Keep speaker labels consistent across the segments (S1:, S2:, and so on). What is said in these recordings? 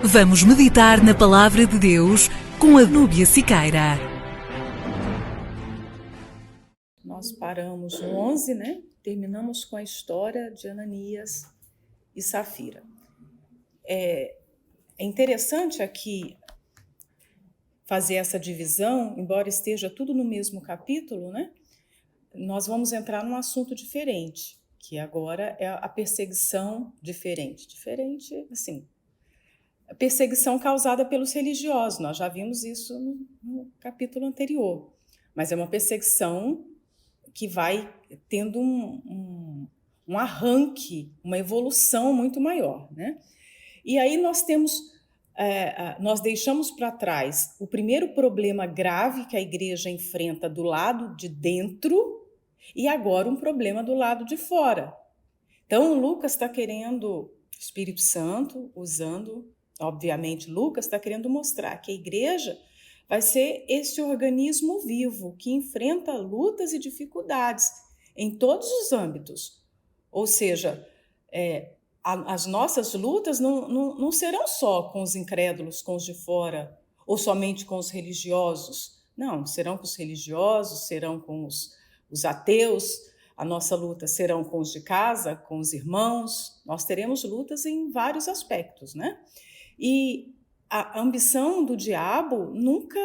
S1: Vamos meditar na Palavra de Deus com a Núbia Siqueira.
S2: Nós paramos no 11, né? Terminamos com a história de Ananias e Safira. É interessante aqui fazer essa divisão, embora esteja tudo no mesmo capítulo, né? Nós vamos entrar num assunto diferente, que agora é a perseguição diferente, assim, a perseguição causada pelos religiosos. Nós já vimos isso no capítulo anterior, mas é uma perseguição que vai tendo um arranque, uma evolução muito maior, né? E aí nós deixamos para trás o primeiro problema grave que a igreja enfrenta do lado de dentro e agora um problema do lado de fora. Então, Lucas está querendo, o Espírito Santo, usando, obviamente, Lucas está querendo mostrar que a igreja vai ser esse organismo vivo que enfrenta lutas e dificuldades em todos os âmbitos. Ou seja, as nossas lutas não serão só com os incrédulos, com os de fora, ou somente com os religiosos. Não, serão com os religiosos, serão com os ateus. A nossa luta serão com os de casa, com os irmãos. Nós teremos lutas em vários aspectos, né? E a ambição do diabo nunca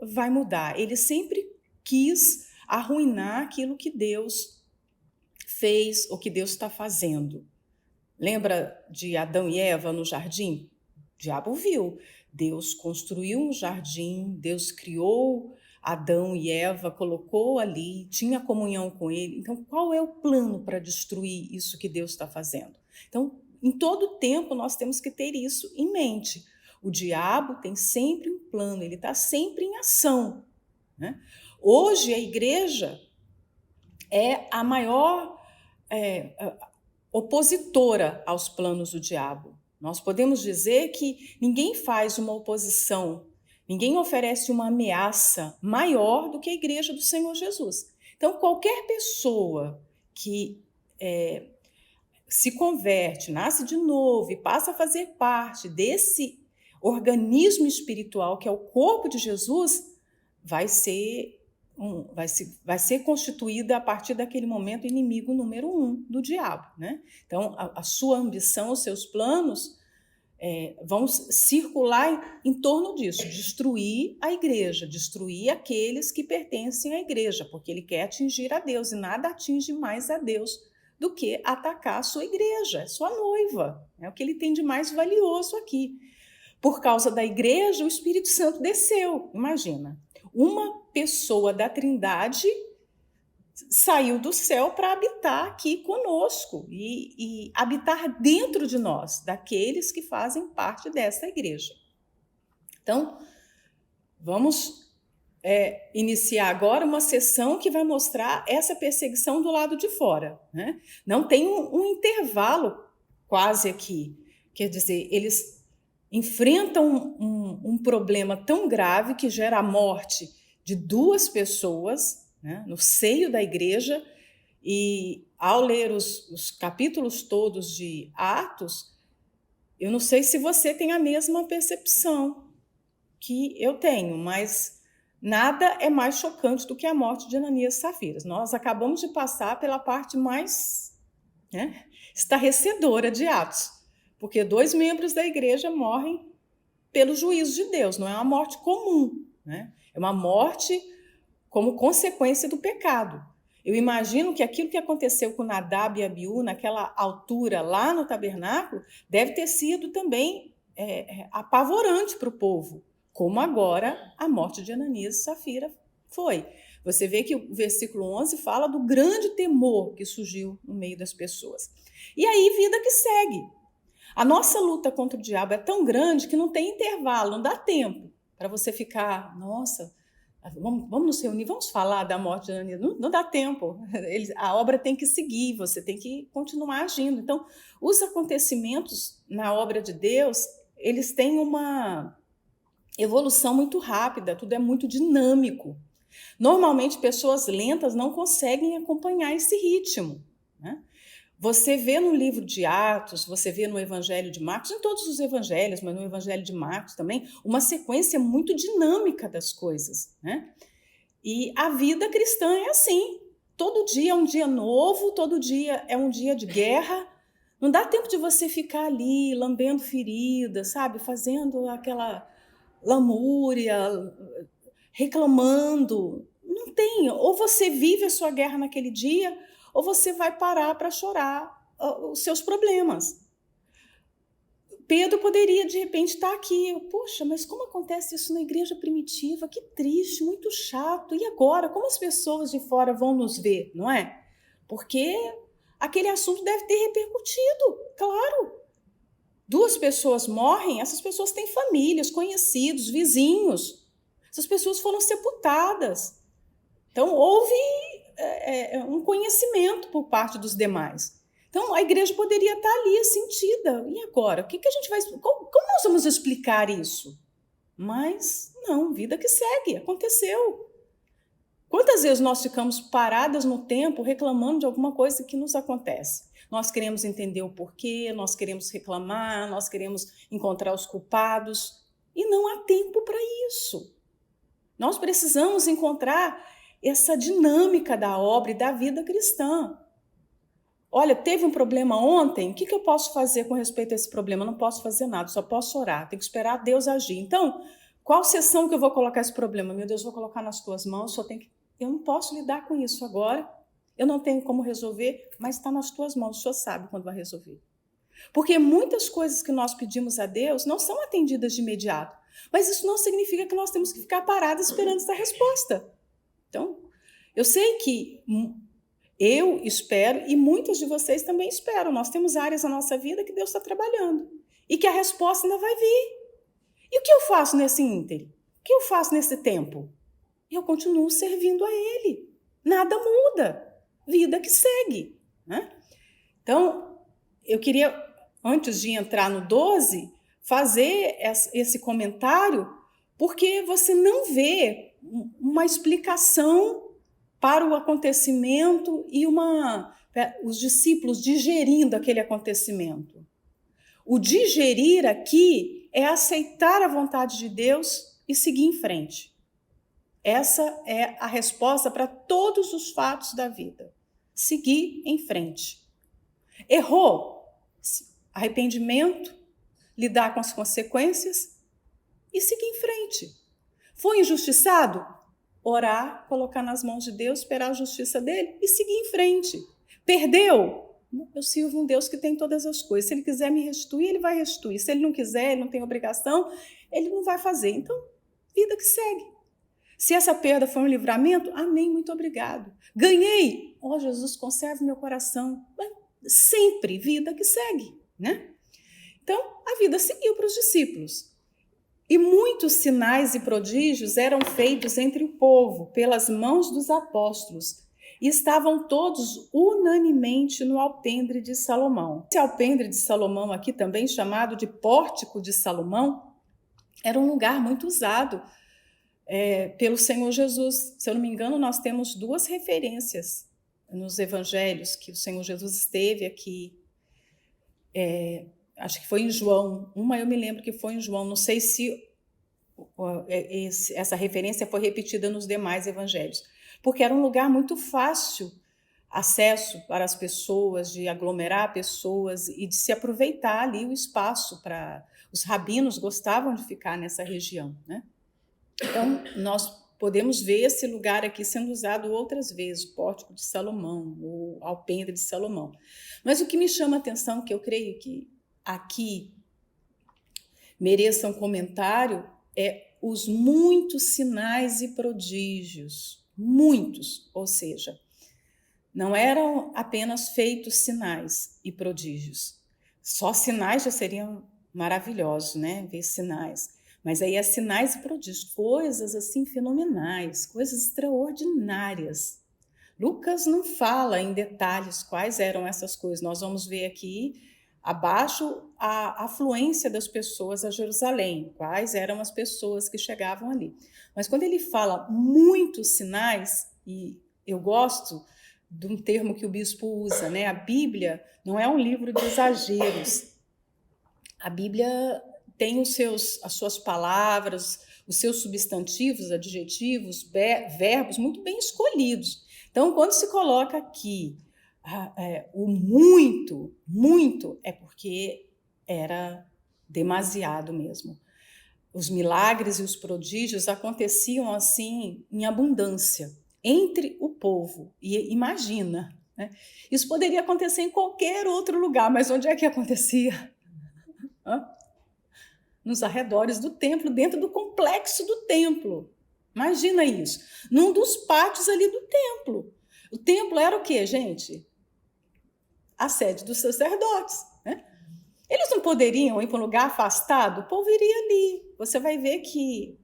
S2: vai mudar. Ele sempre quis arruinar aquilo que Deus fez, ou que Deus está fazendo. Lembra de Adão e Eva no jardim? O diabo viu. Deus construiu um jardim, Deus criou Adão e Eva, colocou ali, tinha comunhão com ele. Então, qual é o plano para destruir isso que Deus está fazendo? Então, em todo tempo, nós temos que ter isso em mente. O diabo tem sempre um plano, ele está sempre em ação, né? Hoje, a igreja é a maior opositora aos planos do diabo. Nós podemos dizer que ninguém faz uma oposição, ninguém oferece uma ameaça maior do que a igreja do Senhor Jesus. Então, qualquer pessoa que se converte, nasce de novo e passa a fazer parte desse organismo espiritual que é o corpo de Jesus, vai ser constituída a partir daquele momento inimigo número 1 do diabo, né? Então, a sua ambição, os seus planos vão circular em torno disso, destruir a igreja, destruir aqueles que pertencem à igreja, porque ele quer atingir a Deus, e nada atinge mais a Deus do que atacar a sua igreja, a sua noiva. É o que ele tem de mais valioso aqui. Por causa da igreja, o Espírito Santo desceu. Imagina, uma pessoa da Trindade saiu do céu para habitar aqui conosco e habitar dentro de nós, daqueles que fazem parte dessa igreja. Então, vamos iniciar agora uma sessão que vai mostrar essa perseguição do lado de fora, né? Não tem um intervalo quase aqui. Quer dizer, eles enfrentam um problema tão grave que gera a morte de 2 pessoas, né, no seio da igreja, e ao ler os capítulos todos de Atos, eu não sei se você tem a mesma percepção que eu tenho, mas nada é mais chocante do que a morte de Ananias e Safira. Nós acabamos de passar pela parte mais estarrecedora de Atos, porque 2 membros da igreja morrem pelo juízo de Deus, não é uma morte comum, né? É uma morte como consequência do pecado. Eu imagino que aquilo que aconteceu com Nadab e Abiú naquela altura lá no tabernáculo deve ter sido também apavorante para o povo, como agora a morte de Ananias e Safira foi. Você vê que o versículo 11 fala do grande temor que surgiu no meio das pessoas. E aí, vida que segue. A nossa luta contra o diabo é tão grande que não tem intervalo, não dá tempo para você ficar, nossa, vamos nos reunir, vamos falar da morte de Ananias. Não dá tempo, a obra tem que seguir, você tem que continuar agindo. Então, os acontecimentos na obra de Deus, eles têm uma evolução muito rápida, tudo é muito dinâmico. Normalmente, pessoas lentas não conseguem acompanhar esse ritmo, né? Você vê no livro de Atos, você vê no Evangelho de Marcos, em todos os evangelhos, mas no Evangelho de Marcos também, uma sequência muito dinâmica das coisas, né? E a vida cristã é assim. Todo dia é um dia novo, todo dia é um dia de guerra. Não dá tempo de você ficar ali lambendo feridas, sabe? Fazendo aquela lamúria, reclamando. Não tem. Ou você vive a sua guerra naquele dia, ou você vai parar para chorar os seus problemas. Pedro poderia, de repente, estar aqui. Poxa, mas como acontece isso na igreja primitiva? Que triste, muito chato. E agora? Como as pessoas de fora vão nos ver, não é? Porque aquele assunto deve ter repercutido, claro. 2 pessoas morrem, essas pessoas têm famílias, conhecidos, vizinhos. Essas pessoas foram sepultadas. Então, houve um conhecimento por parte dos demais. Então, a igreja poderia estar ali, sentida. E agora? O que a gente vai... Como nós vamos explicar isso? Mas, não, vida que segue, aconteceu. Quantas vezes nós ficamos paradas no tempo reclamando de alguma coisa que nos acontece? Nós queremos entender o porquê, nós queremos reclamar, nós queremos encontrar os culpados, e não há tempo para isso. Nós precisamos encontrar essa dinâmica da obra e da vida cristã. Olha, teve um problema ontem, o que eu posso fazer com respeito a esse problema? Eu não posso fazer nada, só posso orar, tenho que esperar Deus agir. Então, qual sessão que eu vou colocar esse problema? Meu Deus, vou colocar nas tuas mãos, eu não posso lidar com isso agora, eu não tenho como resolver, mas está nas tuas mãos, o Senhor sabe quando vai resolver. Porque muitas coisas que nós pedimos a Deus não são atendidas de imediato, mas isso não significa que nós temos que ficar parados esperando essa resposta. Então, eu sei que eu espero e muitos de vocês também esperam. Nós temos áreas na nossa vida que Deus está trabalhando e que a resposta ainda vai vir. E o que eu faço nesse ínterim? O que eu faço nesse tempo? Eu continuo servindo a Ele. Nada muda. Vida que segue, né? Então, eu queria, antes de entrar no 12, fazer esse comentário, porque você não vê uma explicação para o acontecimento e os discípulos digerindo aquele acontecimento. O digerir aqui é aceitar a vontade de Deus e seguir em frente. Essa é a resposta para todos os fatos da vida. Seguir em frente. Errou? Arrependimento, lidar com as consequências e seguir em frente. Foi injustiçado? Orar, colocar nas mãos de Deus, esperar a justiça dele e seguir em frente. Perdeu? Eu sirvo um Deus que tem todas as coisas. Se ele quiser me restituir, ele vai restituir. Se ele não quiser, ele não tem obrigação, ele não vai fazer. Então, vida que segue. Se essa perda foi um livramento, amém, muito obrigado. Ganhei, Jesus, conserve meu coração. Sempre vida que segue, né? Então, a vida seguiu para os discípulos. E muitos sinais e prodígios eram feitos entre o povo, pelas mãos dos apóstolos, e estavam todos unanimemente no alpendre de Salomão. Esse alpendre de Salomão aqui, também chamado de Pórtico de Salomão, era um lugar muito usado pelo Senhor Jesus. Se eu não me engano, nós temos 2 referências nos evangelhos que o Senhor Jesus esteve aqui. Acho que foi em João. Uma eu me lembro que foi em João. Não sei se essa referência foi repetida nos demais evangelhos. Porque era um lugar muito fácil acesso para as pessoas, de aglomerar pessoas e de se aproveitar ali o espaço para... Os rabinos gostavam de ficar nessa região, né? Então, nós podemos ver esse lugar aqui sendo usado outras vezes, o Pórtico de Salomão, o alpendre de Salomão. Mas o que me chama a atenção, que eu creio que aqui mereça um comentário, é os muitos sinais e prodígios. Muitos, ou seja, não eram apenas feitos sinais e prodígios. Só sinais já seriam maravilhosos, né? Ver sinais. Mas aí é sinais e prodígios, coisas assim fenomenais, coisas extraordinárias. Lucas não fala em detalhes quais eram essas coisas. Nós vamos ver aqui abaixo a afluência das pessoas a Jerusalém, quais eram as pessoas que chegavam ali. Mas quando ele fala muitos sinais, e eu gosto de um termo que o bispo usa, né? A Bíblia não é um livro de exageros. A Bíblia tem as suas palavras, os seus substantivos, adjetivos, verbos muito bem escolhidos. Então, quando se coloca aqui o muito, muito, é porque era demasiado mesmo. Os milagres e os prodígios aconteciam assim em abundância entre o povo. E imagina, né? Isso poderia acontecer em qualquer outro lugar, mas onde é que acontecia? Nos arredores do templo, dentro do complexo do templo. Imagina isso. Num dos pátios ali do templo. O templo era o quê, gente? A sede dos sacerdotes, né? Eles não poderiam ir para um lugar afastado? O povo iria ali. Você vai ver que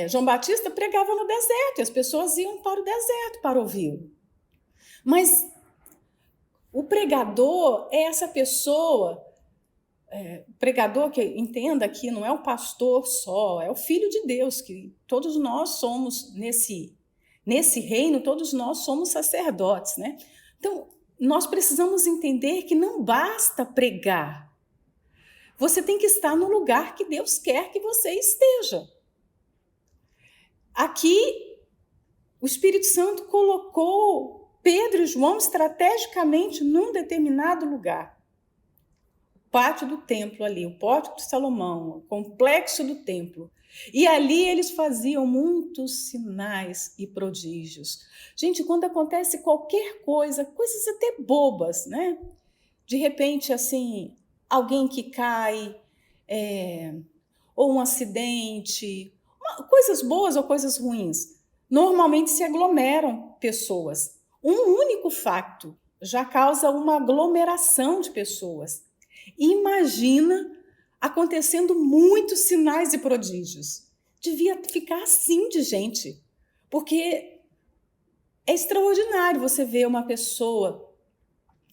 S2: João Batista pregava no deserto e as pessoas iam para o deserto para ouvi-lo. Mas o pregador é essa pessoa, pregador que entenda que não é o pastor só, é o Filho de Deus, que todos nós somos nesse reino, todos nós somos sacerdotes, né? Então, nós precisamos entender que não basta pregar. Você tem que estar no lugar que Deus quer que você esteja. Aqui, o Espírito Santo colocou Pedro e João estrategicamente num determinado lugar. O pátio do templo ali, o pórtico de Salomão, o complexo do templo. E ali eles faziam muitos sinais e prodígios. Gente, quando acontece qualquer coisa, coisas até bobas, né? De repente, assim, alguém que cai, ou um acidente, coisas boas ou coisas ruins, normalmente se aglomeram pessoas. Um único fato já causa uma aglomeração de pessoas. Imagina acontecendo muitos sinais e prodígios. Devia ficar assim de gente, porque é extraordinário você ver uma pessoa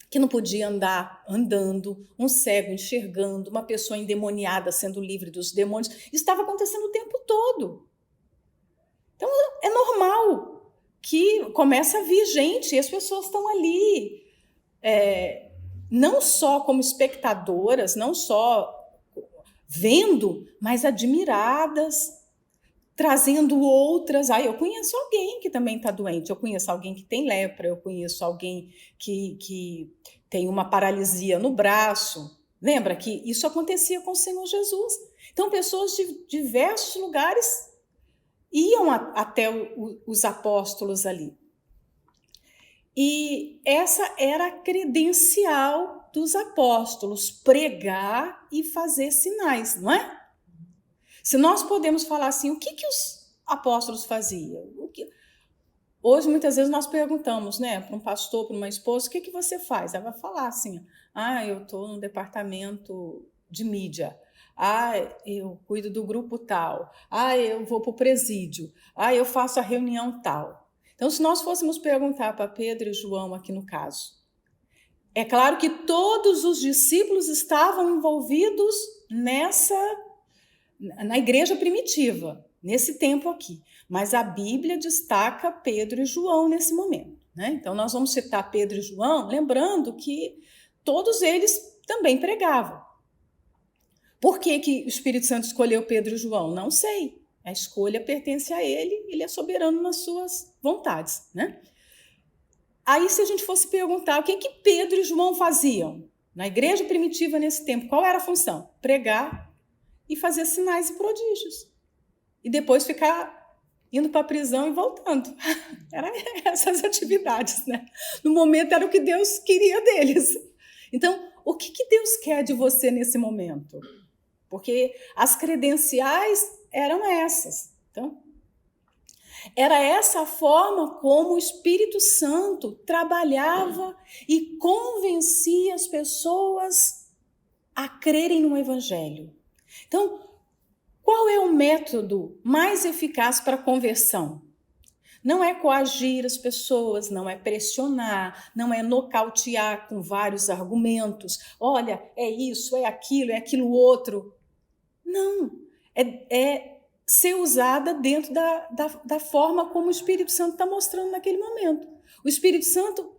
S2: que não podia andar andando, um cego enxergando, uma pessoa endemoniada sendo livre dos demônios. Isso estava acontecendo o tempo todo. Então, é normal que comece a vir gente e as pessoas estão ali, não só como espectadoras, não só vendo, mas admiradas, trazendo outras. Eu conheço alguém que também está doente, eu conheço alguém que tem lepra, eu conheço alguém que tem uma paralisia no braço. Lembra que isso acontecia com o Senhor Jesus? Então, pessoas de diversos lugares iam até os apóstolos ali. E essa era a credencial dos apóstolos, pregar e fazer sinais, não é? Se nós podemos falar assim, o que os apóstolos faziam? Hoje, muitas vezes, nós perguntamos, né, para um pastor, para uma esposa, o que você faz? Ela vai falar assim, eu estou no departamento de mídia, eu cuido do grupo tal, eu vou para o presídio, eu faço a reunião tal. Então, se nós fôssemos perguntar para Pedro e João, aqui no caso, é claro que todos os discípulos estavam envolvidos na igreja primitiva, nesse tempo aqui. Mas a Bíblia destaca Pedro e João nesse momento, né? Então, nós vamos citar Pedro e João, lembrando que todos eles também pregavam. Por que o Espírito Santo escolheu Pedro e João? Não sei. A escolha pertence a ele é soberano nas suas vontades, né? Aí, se a gente fosse perguntar o que Pedro e João faziam na igreja primitiva nesse tempo, qual era a função? Pregar e fazer sinais e prodígios. E depois ficar indo para a prisão e voltando. Eram essas atividades, né? No momento era o que Deus queria deles. Então, o que Deus quer de você nesse momento? Porque as credenciais eram essas. Então, era essa a forma como o Espírito Santo trabalhava e convencia as pessoas a crerem no Evangelho. Então, qual é o método mais eficaz para a conversão? Não é coagir as pessoas, não é pressionar, não é nocautear com vários argumentos. Olha, é isso, é aquilo outro. Não, é ser usada dentro da forma como o Espírito Santo está mostrando naquele momento. O Espírito Santo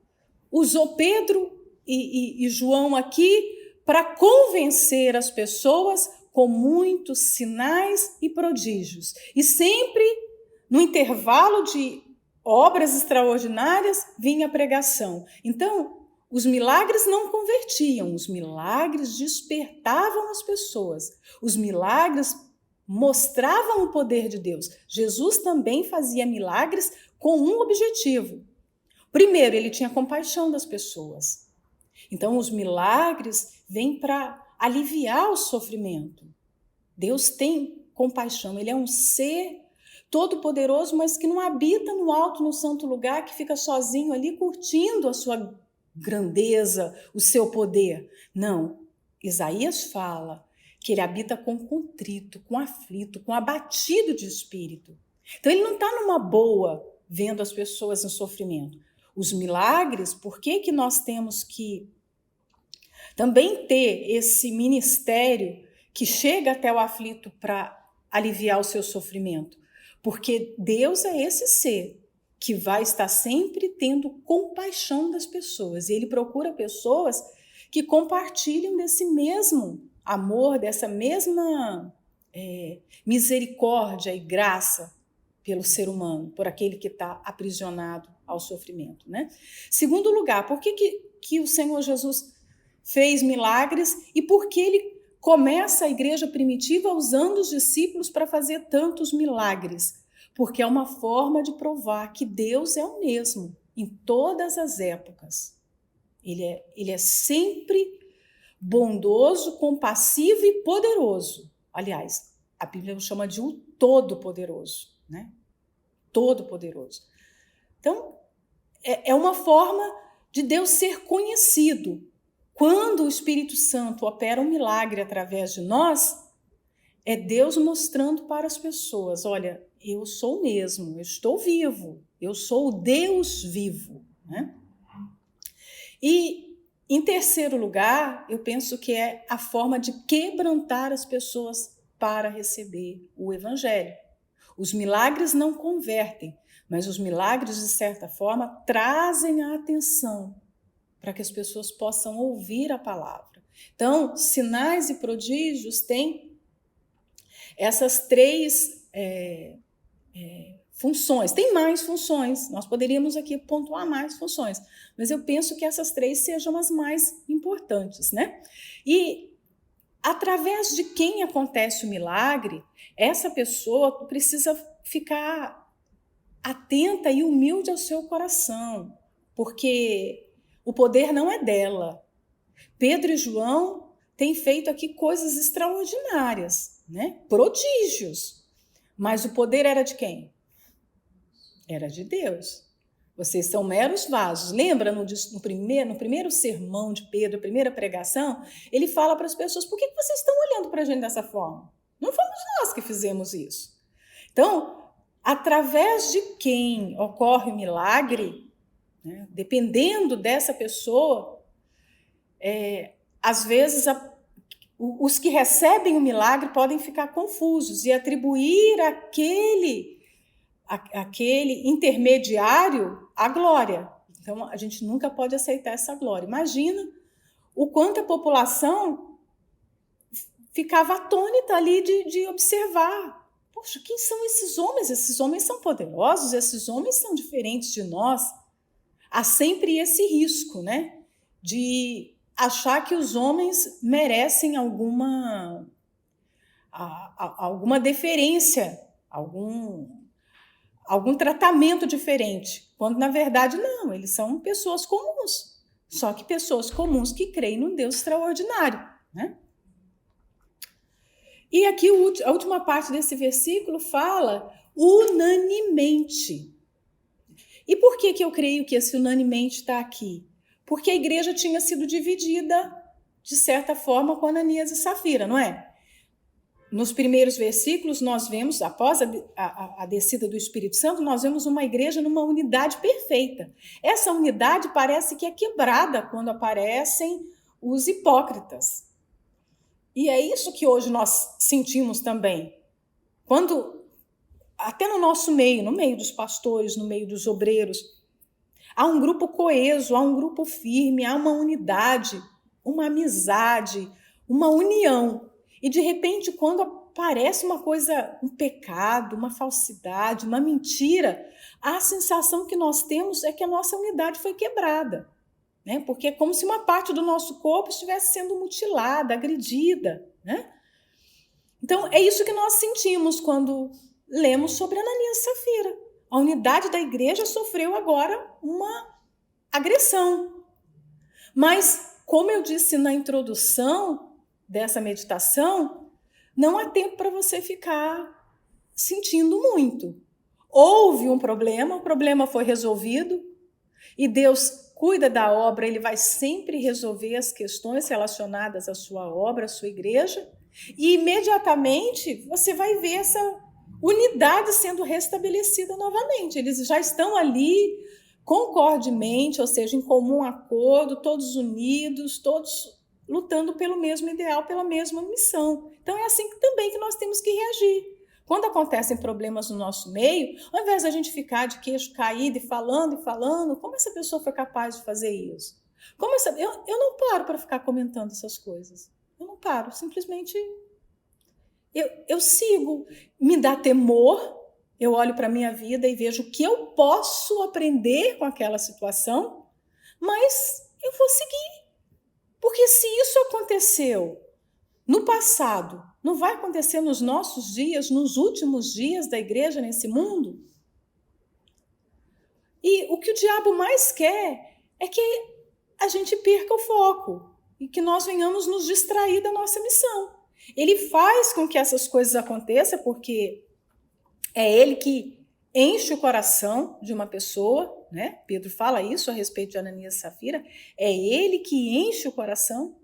S2: usou Pedro e João aqui para convencer as pessoas com muitos sinais e prodígios. E sempre, no intervalo de obras extraordinárias, vinha a pregação. Então, os milagres não convertiam, os milagres despertavam as pessoas. Os milagres mostravam o poder de Deus. Jesus também fazia milagres com um objetivo. Primeiro, ele tinha compaixão das pessoas. Então, os milagres vêm para aliviar o sofrimento. Deus tem compaixão, ele é um ser todo-poderoso, mas que não habita no alto, no santo lugar, que fica sozinho ali curtindo a sua grandeza, o seu poder. Não, Isaías fala que ele habita com contrito, com aflito, com abatido de espírito. Então ele não está numa boa vendo as pessoas em sofrimento. Os milagres, por que nós temos que também ter esse ministério que chega até o aflito para aliviar o seu sofrimento? Porque Deus é esse ser que vai estar sempre tendo compaixão das pessoas. E ele procura pessoas que compartilham desse mesmo amor, dessa mesma misericórdia e graça pelo ser humano, por aquele que está aprisionado ao sofrimento, né? Segundo lugar, por que o Senhor Jesus fez milagres e por que ele começa a igreja primitiva usando os discípulos para fazer tantos milagres? Porque é uma forma de provar que Deus é o mesmo em todas as épocas. Ele é sempre bondoso, compassivo e poderoso. Aliás, a Bíblia o chama de o Todo-Poderoso, né? Todo-Poderoso. Então, é uma forma de Deus ser conhecido. Quando o Espírito Santo opera um milagre através de nós, é Deus mostrando para as pessoas, olha, eu sou o mesmo, eu estou vivo, eu sou o Deus vivo, né? E, em terceiro lugar, eu penso que é a forma de quebrantar as pessoas para receber o Evangelho. Os milagres não convertem, mas os milagres, de certa forma, trazem a atenção para que as pessoas possam ouvir a palavra. Então, sinais e prodígios têm essas três funções. Tem mais funções, nós poderíamos aqui pontuar mais funções, mas eu penso que essas três sejam as mais importantes, né? E através de quem acontece o milagre, essa pessoa precisa ficar atenta e humilde ao seu coração, porque o poder não é dela. Pedro e João têm feito aqui coisas extraordinárias, né? Prodígios. Mas o poder era de quem? Era de Deus. Vocês são meros vasos. Lembra no primeiro sermão de Pedro, a primeira pregação, ele fala para as pessoas, por que vocês estão olhando para a gente dessa forma? Não fomos nós que fizemos isso. Então, através de quem ocorre o milagre, né, dependendo dessa pessoa, às vezes os que recebem o milagre podem ficar confusos e atribuir aquele intermediário a glória. Então, a gente nunca pode aceitar essa glória. Imagina o quanto a população ficava atônita ali de observar. Poxa, quem são esses homens? Esses homens são poderosos, esses homens são diferentes de nós. Há sempre esse risco, né? De achar que os homens merecem alguma deferência, algum tratamento diferente, quando na verdade não, eles são pessoas comuns, só que pessoas comuns que creem num Deus extraordinário, né? E aqui a última parte desse versículo fala unanimemente. E por que eu creio que esse unanimemente está aqui? Porque a igreja tinha sido dividida, de certa forma, com Ananias e Safira, não é? Nos primeiros versículos, nós vemos, após a descida do Espírito Santo, nós vemos uma igreja numa unidade perfeita. Essa unidade parece que é quebrada quando aparecem os hipócritas. E é isso que hoje nós sentimos também. Quando, até no nosso meio, no meio dos pastores, no meio dos obreiros, há um grupo coeso, há um grupo firme, há uma unidade, uma amizade, uma união. E, de repente, quando aparece uma coisa, um pecado, uma falsidade, uma mentira, a sensação que nós temos é que a nossa unidade foi quebrada, né? Porque é como se uma parte do nosso corpo estivesse sendo mutilada, agredida, né? Então, é isso que nós sentimos quando lemos sobre Ananias e Safira. A unidade da igreja sofreu agora uma agressão. Mas, como eu disse na introdução dessa meditação, não há tempo para você ficar sentindo muito. Houve um problema, o problema foi resolvido, e Deus cuida da obra, ele vai sempre resolver as questões relacionadas à sua obra, à sua igreja, e imediatamente você vai ver essa unidade sendo restabelecida novamente. Eles já estão ali concordemente, ou seja, em comum acordo, todos unidos, todos lutando pelo mesmo ideal, pela mesma missão. Então é assim também que nós temos que reagir. Quando acontecem problemas no nosso meio, ao invés da gente ficar de queixo caído e falando, como essa pessoa foi capaz de fazer isso? Eu não paro para ficar comentando essas coisas. Eu não paro, simplesmente eu sigo. Me dá temor, eu olho para a minha vida e vejo o que eu posso aprender com aquela situação, mas eu vou seguir. Porque se isso aconteceu no passado, não vai acontecer nos nossos dias, nos últimos dias da igreja nesse mundo? E o que o diabo mais quer é que a gente perca o foco e que nós venhamos nos distrair da nossa missão. Ele faz com que essas coisas aconteçam porque é ele que enche o coração de uma pessoa, né? Pedro fala isso a respeito de Ananias e Safira, é ele que enche o coração.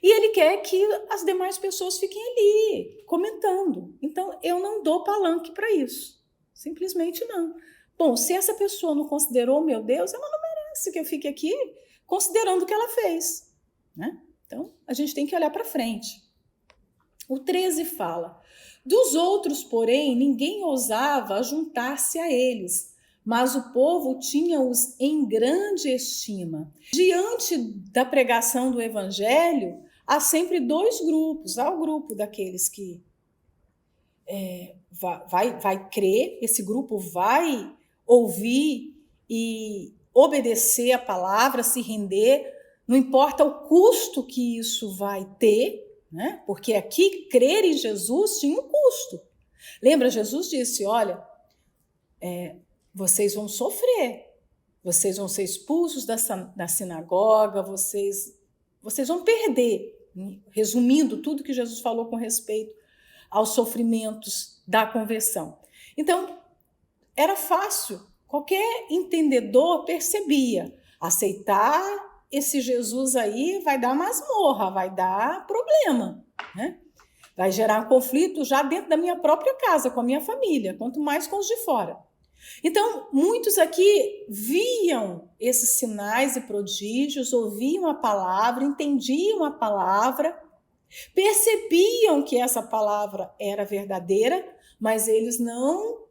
S2: E ele quer que as demais pessoas fiquem ali, comentando. Então, eu não dou palanque para isso. Simplesmente não. Bom, se essa pessoa não considerou meu Deus, ela não merece que eu fique aqui considerando o que ela fez, né? Então, a gente tem que olhar para frente. O 13 fala: dos outros, porém, ninguém ousava juntar-se a eles, mas o povo tinha-os em grande estima. Diante da pregação do evangelho, há sempre dois grupos. Há o grupo daqueles que vai crer, esse grupo vai ouvir e obedecer a palavra, se render, não importa o custo que isso vai ter, né? Porque aqui crer em Jesus tinha um custo. Lembra, Jesus disse, olha, vocês vão sofrer, vocês vão ser expulsos da sinagoga, vocês vão perder. Resumindo tudo que Jesus falou com respeito aos sofrimentos da conversão. Então, era fácil, qualquer entendedor percebia. Aceitar esse Jesus aí vai dar masmorra, vai dar problema, né? Vai gerar conflito já dentro da minha própria casa, com a minha família, quanto mais com os de fora. Então, muitos aqui viam esses sinais e prodígios, ouviam a palavra, entendiam a palavra, percebiam que essa palavra era verdadeira, mas eles não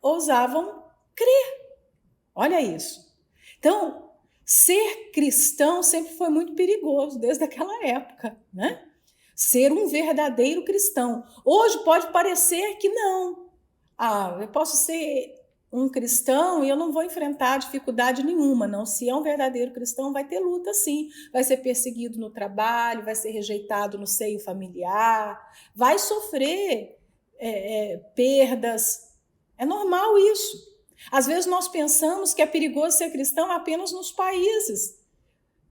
S2: ousavam crer. Olha isso. Então, ser cristão sempre foi muito perigoso, desde aquela época, né? Ser um verdadeiro cristão. Hoje pode parecer que não. Eu posso ser um cristão e eu não vou enfrentar dificuldade nenhuma, não. Se é um verdadeiro cristão, vai ter luta, sim. Vai ser perseguido no trabalho, vai ser rejeitado no seio familiar, vai sofrer perdas. É normal isso. Às vezes nós pensamos que é perigoso ser cristão apenas nos países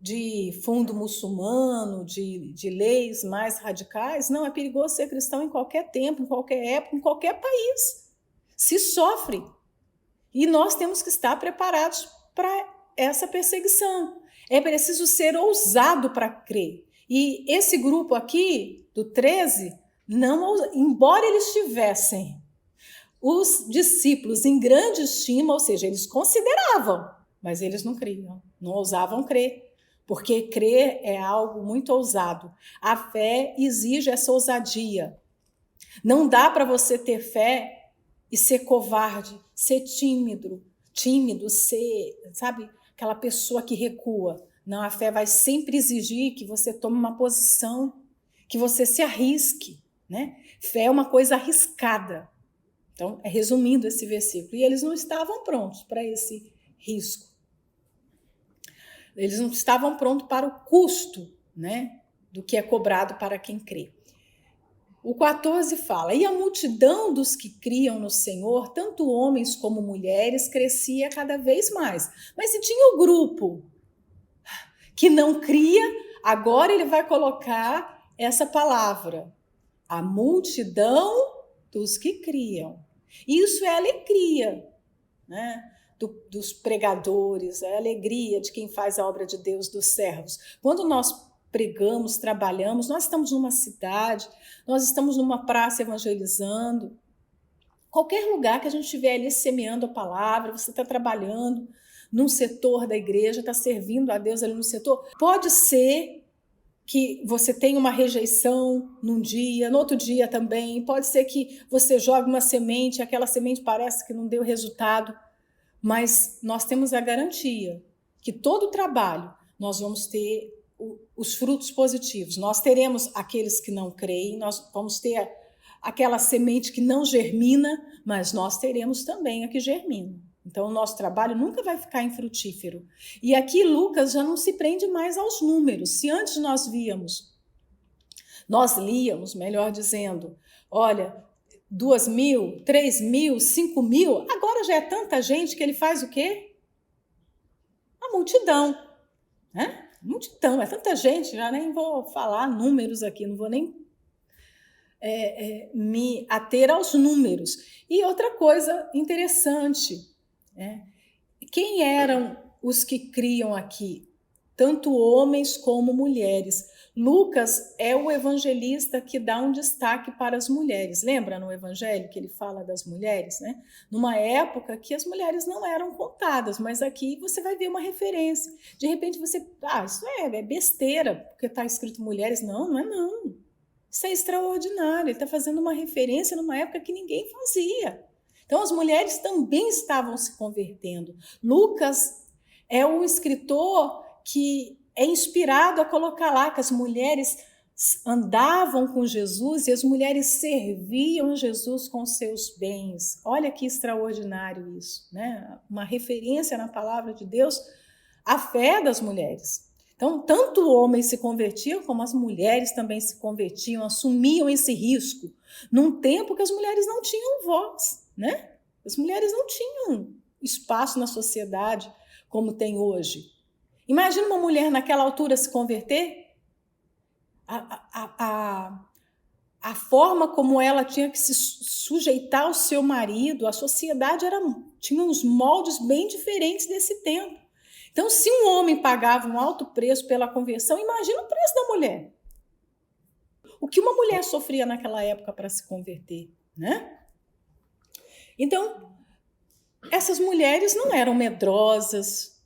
S2: de fundo muçulmano, de leis mais radicais. Não, é perigoso ser cristão em qualquer tempo, em qualquer época, em qualquer país. Se sofre. E nós temos que estar preparados para essa perseguição. É preciso ser ousado para crer. E esse grupo aqui, do 13, não, embora eles tivessem os discípulos em grande estima, ou seja, eles consideravam, mas eles não criam, não ousavam crer. Porque crer é algo muito ousado. A fé exige essa ousadia. Não dá para você ter fé e ser covarde, ser tímido, ser, sabe, aquela pessoa que recua. Não, a fé vai sempre exigir que você tome uma posição, que você se arrisque, né? Fé é uma coisa arriscada. Então, resumindo esse versículo. E eles não estavam prontos para esse risco. Eles não estavam prontos para o custo, né, do que é cobrado para quem crê. O 14 fala: e a multidão dos que criam no Senhor, tanto homens como mulheres, crescia cada vez mais. Mas se tinha o grupo que não cria, agora ele vai colocar essa palavra: a multidão dos que criam. Isso é alegria, né? Dos pregadores, é a alegria de quem faz a obra de Deus, dos servos. Quando nós pregamos, trabalhamos, nós estamos numa cidade, nós estamos numa praça evangelizando, qualquer lugar que a gente estiver ali semeando a palavra, você está trabalhando num setor da igreja, está servindo a Deus ali no setor, pode ser que você tenha uma rejeição num dia, no outro dia também, pode ser que você jogue uma semente, aquela semente parece que não deu resultado, mas nós temos a garantia que todo trabalho nós vamos ter os frutos positivos. Nós teremos aqueles que não creem, nós vamos ter aquela semente que não germina, mas nós teremos também a que germina. Então, o nosso trabalho nunca vai ficar infrutífero. E aqui Lucas já não se prende mais aos números. Se antes nós líamos, melhor dizendo, olha, 2.000, 3.000, 5.000, agora já é tanta gente que ele faz o quê? A multidão, né? Multidão, é tanta gente, já nem vou falar números aqui, não vou nem me ater aos números. E outra coisa interessante, né? Quem eram os que criam aqui? Tanto homens como mulheres. Lucas é o evangelista que dá um destaque para as mulheres. Lembra no evangelho que ele fala das mulheres, né? Numa época que as mulheres não eram contadas, mas aqui você vai ver uma referência. De repente você, isso é besteira, porque está escrito mulheres. Não, não é não. Isso é extraordinário. Ele está fazendo uma referência numa época que ninguém fazia. Então as mulheres também estavam se convertendo. Lucas é um escritor que é inspirado a colocar lá que as mulheres andavam com Jesus e as mulheres serviam Jesus com seus bens. Olha que extraordinário isso, né? Uma referência na palavra de Deus à fé das mulheres. Então, tanto homens se convertiam, como as mulheres também se convertiam, assumiam esse risco, num tempo que as mulheres não tinham voz, né? As mulheres não tinham espaço na sociedade como tem hoje. Imagina uma mulher naquela altura se converter. A forma como ela tinha que se sujeitar ao seu marido, a sociedade tinha uns moldes bem diferentes desse tempo. Então, se um homem pagava um alto preço pela conversão, imagina o preço da mulher. O que uma mulher sofria naquela época para se converter, né? Então, essas mulheres não eram medrosas.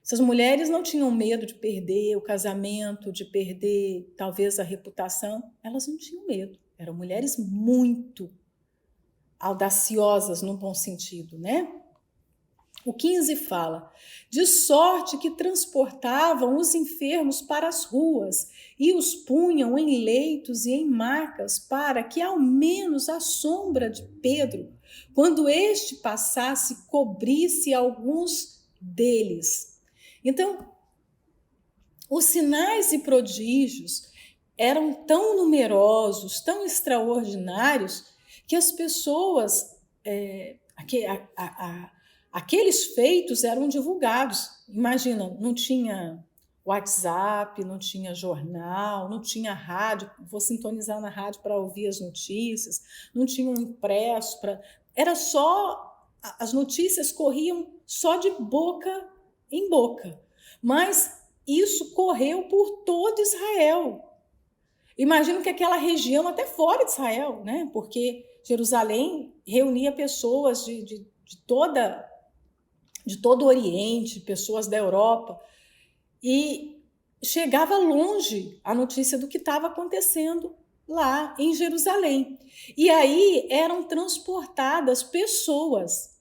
S2: Essas mulheres não tinham medo de perder o casamento, de perder talvez a reputação. Elas não tinham medo. Eram mulheres muito audaciosas, no bom sentido, né? O 15 fala: de sorte que transportavam os enfermos para as ruas e os punham em leitos e em macas, para que ao menos a sombra de Pedro, quando este passasse, cobrisse alguns deles. Então, os sinais e prodígios eram tão numerosos, tão extraordinários, que as pessoas, aqueles feitos eram divulgados. Imagina, não tinha WhatsApp, não tinha jornal, não tinha rádio, vou sintonizar na rádio para ouvir as notícias, não tinha um impresso, era só, as notícias corriam só de boca em boca, mas isso correu por todo Israel. Imagino que aquela região, até fora de Israel, né? Porque Jerusalém reunia pessoas de todo o Oriente, pessoas da Europa, e chegava longe a notícia do que estava acontecendo lá em Jerusalém. E aí eram transportadas pessoas,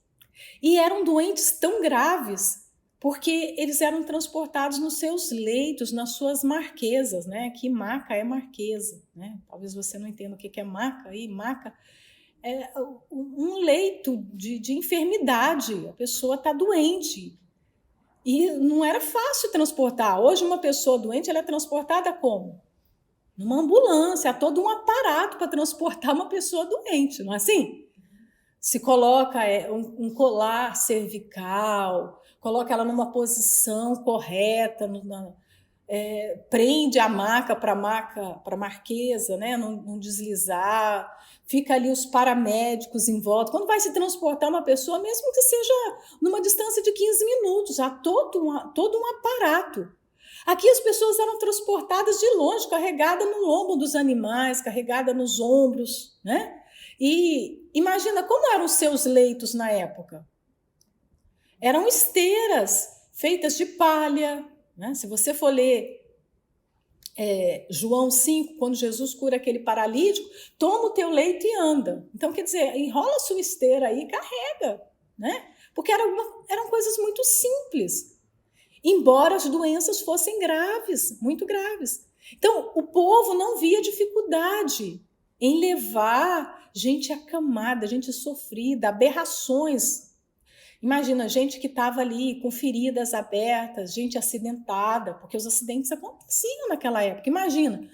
S2: e eram doentes tão graves, porque eles eram transportados nos seus leitos, nas suas marquesas, né? Que maca é marquesa, né? Talvez você não entenda o que é maca, aí maca é um leito de enfermidade, a pessoa está doente. E não era fácil transportar. Hoje, uma pessoa doente ela é transportada como? Numa ambulância, há todo um aparato para transportar uma pessoa doente, não é assim? Se coloca um colar cervical, coloca ela numa posição correta, prende a maca para a marquesa, né? Não deslizar, fica ali os paramédicos em volta. Quando vai se transportar uma pessoa, mesmo que seja numa distância de 15 minutos, há todo um aparato. Aqui as pessoas eram transportadas de longe, carregadas no lombo dos animais, carregadas nos ombros, né? E imagina como eram os seus leitos na época. Eram esteiras feitas de palha, né? Se você for ler João 5, quando Jesus cura aquele paralítico, toma o teu leito e anda. Então, quer dizer, enrola a sua esteira aí e carrega, né? Porque eram coisas muito simples, embora as doenças fossem graves, muito graves. Então, o povo não via dificuldade em levar gente acamada, gente sofrida, aberrações. Imagina, gente que estava ali com feridas abertas, gente acidentada, porque os acidentes aconteciam naquela época. Imagina,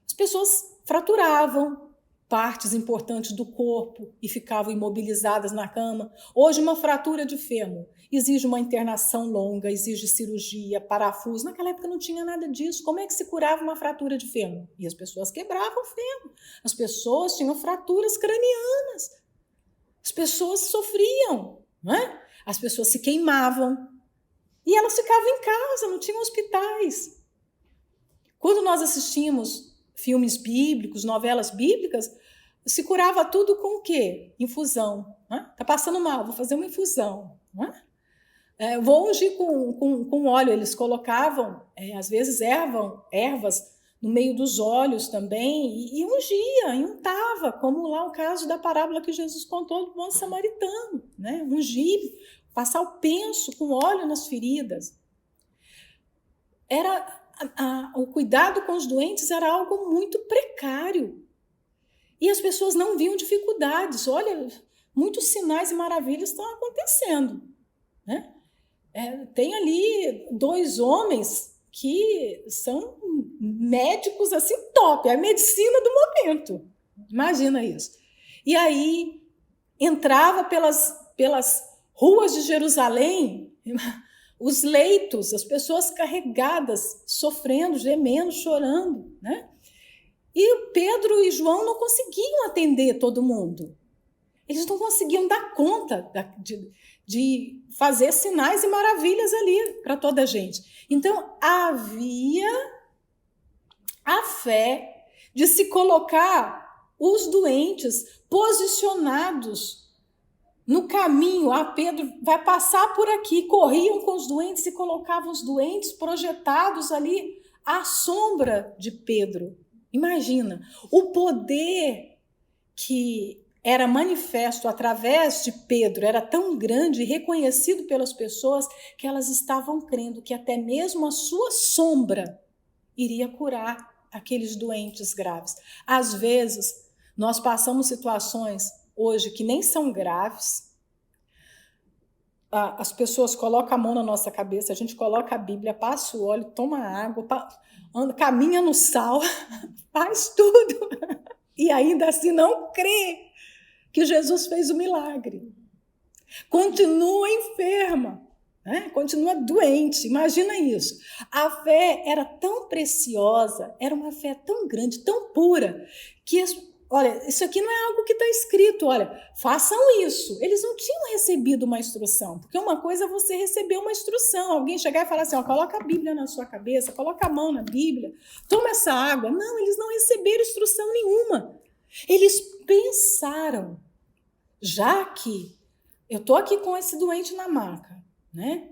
S2: as pessoas fraturavam partes importantes do corpo e ficavam imobilizadas na cama. Hoje, uma fratura de fêmur exige uma internação longa, exige cirurgia, parafuso. Naquela época não tinha nada disso. Como é que se curava uma fratura de fêmur? E as pessoas quebravam o fêmur. As pessoas tinham fraturas cranianas. As pessoas sofriam, não é? As pessoas se queimavam e elas ficavam em casa, não tinham hospitais. Quando nós assistimos filmes bíblicos, novelas bíblicas, se curava tudo com o quê? Infusão. Está passando mal, vou fazer uma infusão. Vou ungir com óleo. Eles colocavam, às vezes, ervas no meio dos olhos também e ungia, e untava, como lá o caso da parábola que Jesus contou do bom samaritano, né? Ungir, passar o penso com óleo nas feridas. O cuidado com os doentes era algo muito precário. E as pessoas não viam dificuldades. Olha, muitos sinais e maravilhas estão acontecendo, né? Tem ali 2 homens que são médicos assim top, é a medicina do momento. Imagina isso. E aí entrava pelas ruas de Jerusalém, os leitos, as pessoas carregadas, sofrendo, gemendo, chorando, né? E Pedro e João não conseguiam atender todo mundo. Eles não conseguiam dar conta de fazer sinais e maravilhas ali para toda a gente. Então, havia a fé de se colocar os doentes posicionados no caminho. Pedro vai passar por aqui. Corriam com os doentes e colocavam os doentes projetados ali à sombra de Pedro. Imagina, o poder que era manifesto através de Pedro era tão grande e reconhecido pelas pessoas que elas estavam crendo que até mesmo a sua sombra iria curar aqueles doentes graves. Às vezes, nós passamos situações hoje que nem são graves. As pessoas colocam a mão na nossa cabeça, a gente coloca a Bíblia, passa o óleo, toma água, caminha no sal, faz tudo. E ainda assim não crê que Jesus fez o milagre. Continua enferma, né? Continua doente. Imagina isso. A fé era tão preciosa, era uma fé tão grande, tão pura, que, olha, isso aqui não é algo que está escrito, olha, façam isso. Eles não tinham recebido uma instrução, porque uma coisa é você receber uma instrução, alguém chegar e falar assim, coloca a Bíblia na sua cabeça, coloca a mão na Bíblia, toma essa água. Não, eles não receberam instrução nenhuma. Eles pensaram, já que eu estou aqui com esse doente na maca, né?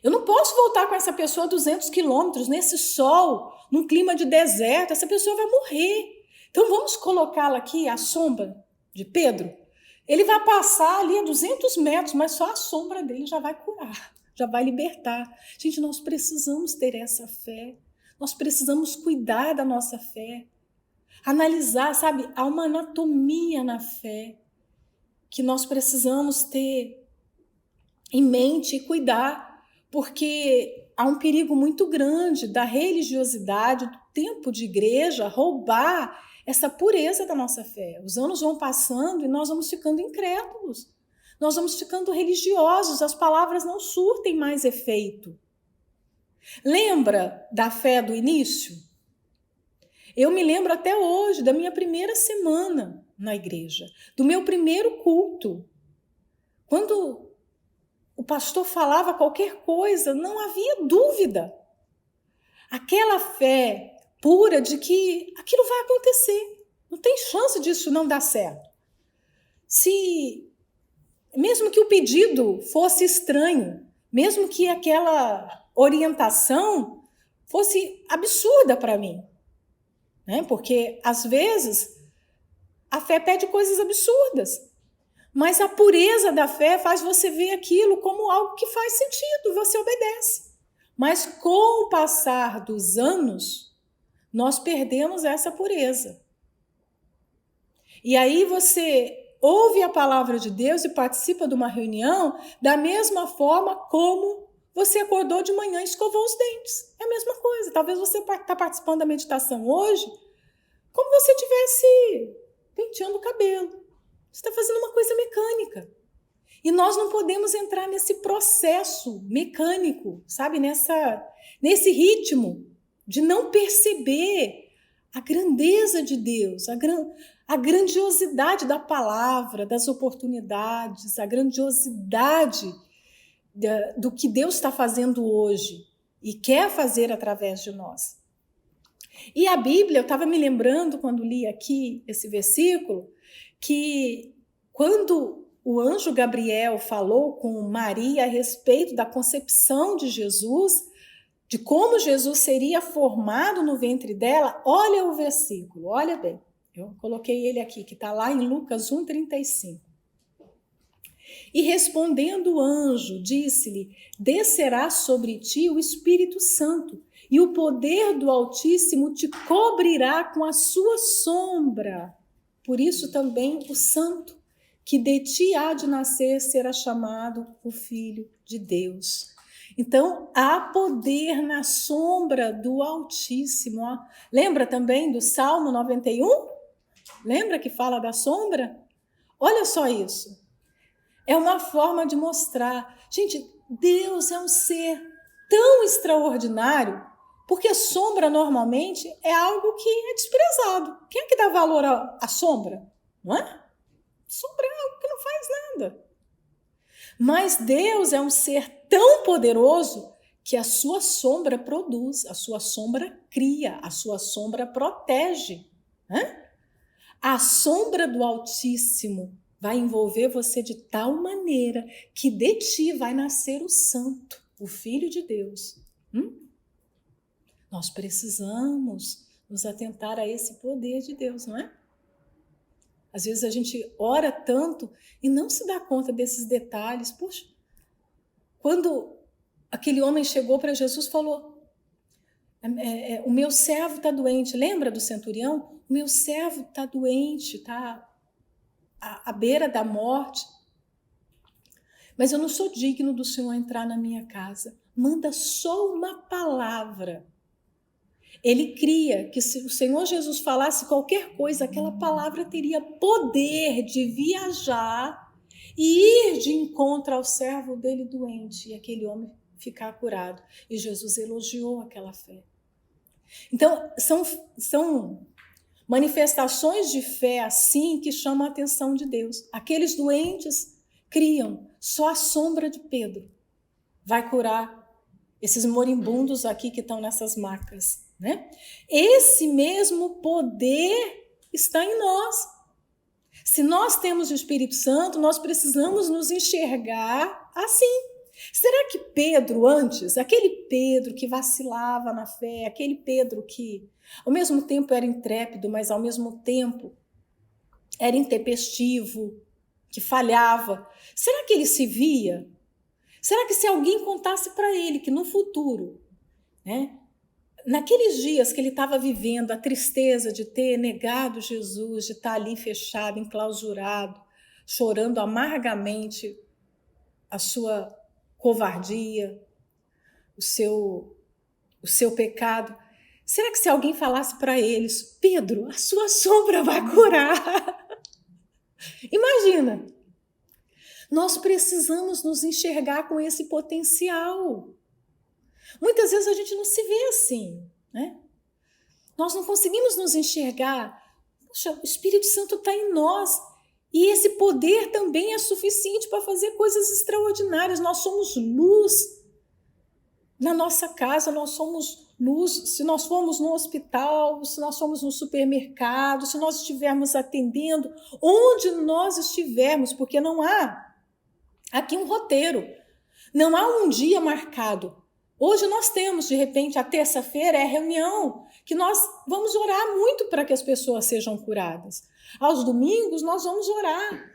S2: Eu não posso voltar com essa pessoa a 200 quilômetros, nesse sol, num clima de deserto, essa pessoa vai morrer. Então vamos colocá-la aqui à sombra de Pedro. Ele vai passar ali a 200 metros, mas só a sombra dele já vai curar, já vai libertar. Gente, nós precisamos ter essa fé. Nós precisamos cuidar da nossa fé. Analisar, sabe? Há uma anatomia na fé que nós precisamos ter em mente e cuidar, porque há um perigo muito grande da religiosidade, do tempo de igreja, roubar essa pureza da nossa fé. Os anos vão passando e nós vamos ficando incrédulos. Nós vamos ficando religiosos, as palavras não surtem mais efeito. Lembra da fé do início? Eu me lembro até hoje da minha primeira semana na igreja, do meu primeiro culto. Quando o pastor falava qualquer coisa, não havia dúvida. Aquela fé pura de que aquilo vai acontecer. Não tem chance disso não dar certo. Mesmo que o pedido fosse estranho, mesmo que aquela orientação fosse absurda para mim, né? Porque às vezes a fé pede coisas absurdas, mas a pureza da fé faz você ver aquilo como algo que faz sentido, você obedece. Mas com o passar dos anos, nós perdemos essa pureza. E aí você ouve a palavra de Deus e participa de uma reunião da mesma forma como você acordou de manhã e escovou os dentes. É a mesma coisa. Talvez você está participando da meditação hoje como você estivesse penteando o cabelo. Você está fazendo uma coisa mecânica. E nós não podemos entrar nesse processo mecânico, sabe? Nesse ritmo de não perceber a grandeza de Deus, a grandiosidade da palavra, das oportunidades, a grandiosidade do que Deus está fazendo hoje e quer fazer através de nós. E a Bíblia, eu estava me lembrando quando li aqui esse versículo, que quando o anjo Gabriel falou com Maria a respeito da concepção de Jesus, de como Jesus seria formado no ventre dela, olha o versículo, olha bem. Eu coloquei ele aqui, que está lá em Lucas 1,35. E respondendo o anjo, disse-lhe: descerá sobre ti o Espírito Santo, e o poder do Altíssimo te cobrirá com a sua sombra. Por isso também o santo que de ti há de nascer será chamado o Filho de Deus. Então, há poder na sombra do Altíssimo. Lembra também do Salmo 91? Lembra que fala da sombra? Olha só isso. É uma forma de mostrar. Gente, Deus é um ser tão extraordinário, porque sombra normalmente é algo que é desprezado. Quem é que dá valor à sombra? Não é? Sombra é algo que não faz nada. Mas Deus é um ser tão poderoso que a sua sombra produz, a sua sombra cria, a sua sombra protege. Né? A sombra do Altíssimo vai envolver você de tal maneira que de ti vai nascer o Santo, o Filho de Deus. Nós precisamos nos atentar a esse poder de Deus, não é? Às vezes a gente ora tanto e não se dá conta desses detalhes. Poxa, quando aquele homem chegou para Jesus e falou: o meu servo está doente. Lembra do centurião? O meu servo está doente, está à beira da morte. Mas eu não sou digno do Senhor entrar na minha casa. Manda só uma palavra. Ele cria que se o Senhor Jesus falasse qualquer coisa, aquela palavra teria poder de viajar e ir de encontro ao servo dele doente e aquele homem ficar curado. E Jesus elogiou aquela fé. Então, são manifestações de fé assim que chamam a atenção de Deus. Aqueles doentes criam, só a sombra de Pedro vai curar esses moribundos aqui que estão nessas macas. Né? Esse mesmo poder está em nós. Se nós temos o Espírito Santo, nós precisamos nos enxergar assim. Será que Pedro antes, aquele Pedro que vacilava na fé, aquele Pedro que ao mesmo tempo era intrépido, mas ao mesmo tempo era intempestivo, que falhava, será que ele se via? Será que se alguém contasse para ele que no futuro, né, naqueles dias que ele estava vivendo a tristeza de ter negado Jesus, de estar ali fechado, enclausurado, chorando amargamente a sua covardia, o seu pecado, será que se alguém falasse para eles, Pedro, a sua sombra vai curar? Imagina! Nós precisamos nos enxergar com esse potencial. Muitas vezes a gente não se vê assim, né? Nós não conseguimos nos enxergar. Poxa, o Espírito Santo está em nós e esse poder também é suficiente para fazer coisas extraordinárias. Nós somos luz na nossa casa, nós somos luz. Se nós formos no hospital, se nós formos no supermercado, se nós estivermos atendendo, onde nós estivermos, porque não há aqui um roteiro, não há um dia marcado. Hoje nós temos, de repente, a terça-feira é a reunião, que nós vamos orar muito para que as pessoas sejam curadas. Aos domingos nós vamos orar,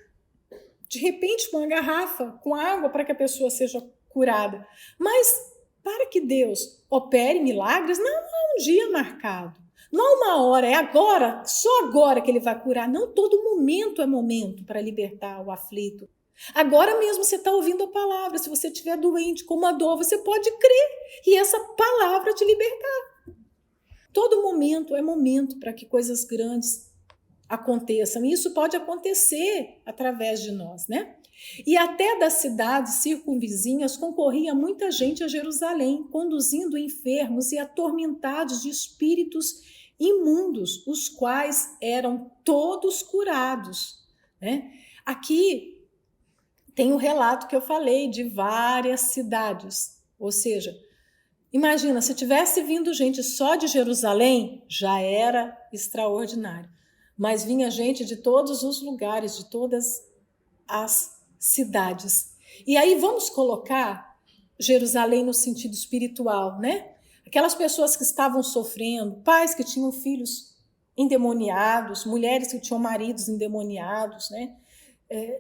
S2: de repente com uma garrafa, com água, para que a pessoa seja curada. Mas para que Deus opere milagres, não há um dia marcado. Não há uma hora, é agora, só agora que ele vai curar. Não, todo momento é momento para libertar o aflito. Agora mesmo você está ouvindo a palavra. Se você estiver doente com uma dor, você pode crer e essa palavra te libertar. Todo momento é momento para que coisas grandes aconteçam. E isso pode acontecer através de nós, né? E até das cidades circunvizinhas concorria muita gente a Jerusalém, conduzindo enfermos e atormentados de espíritos imundos, os quais eram todos curados, né? Aqui tem o relato que eu falei de várias cidades, ou seja, imagina, se tivesse vindo gente só de Jerusalém, já era extraordinário, mas vinha gente de todos os lugares, de todas as cidades. E aí vamos colocar Jerusalém no sentido espiritual, né? Aquelas pessoas que estavam sofrendo, pais que tinham filhos endemoniados, mulheres que tinham maridos endemoniados, né?